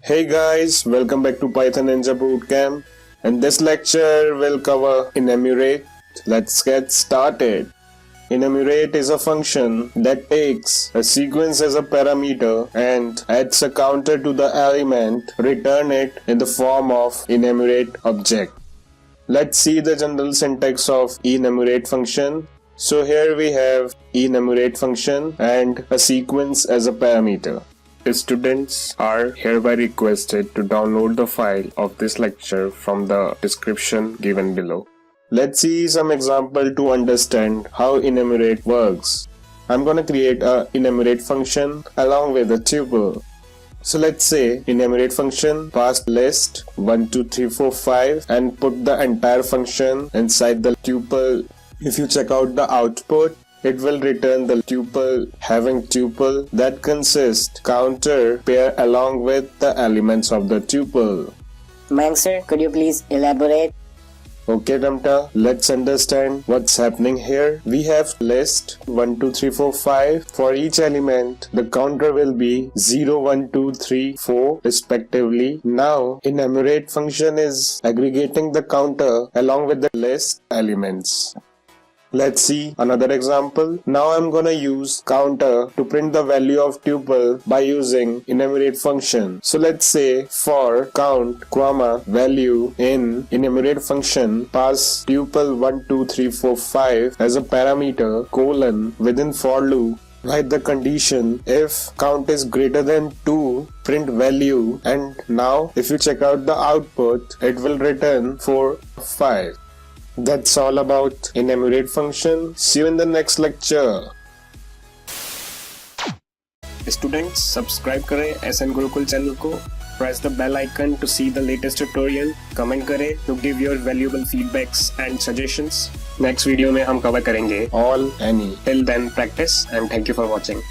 Hey guys, welcome back to Python Ninja Bootcamp, and this lecture will cover Enumerate. Let's get started. Enumerate is a function that takes a sequence as a parameter and adds a counter to the element, return it in the form of enumerate object. Let's see the general syntax of enumerate function. So here we have enumerate function and a sequence as a parameter. Students are hereby requested to download the file of this lecture from the description given below. Let's see some example to understand how enumerate works. I'm gonna create a enumerate function along with a tuple. So let's say enumerate function pass list 1 2 3 4 5 and put the entire function inside the tuple. If you check out the output, it will return the tuple having tuple that consists counter pair along with the elements of the tuple. Mayank sir, could you please elaborate? Okay Ramta, let's understand what's happening here. We have list 1 2 3 4 5. For each element, the counter will be 0 1 2 3 4 respectively. Now enumerate function is aggregating the counter along with the list elements. Let's see another example. Now I'm gonna use counter to print the value of tuple by using enumerate function. So let's say for count, value in enumerate function pass tuple 1 2 3 4 5 as a parameter colon within for loop. Write the condition if count is greater than 2, print value, and now if you check out the output, it will return 4 5. That's all about enumerate function. See you in the next lecture. Students, subscribe करें SN Gurukul channel को. Press the bell icon to see the latest tutorial. Comment करें to give your valuable feedbacks and suggestions. Next video में हम cover करेंगे All, any. Till then, practice and thank you for watching.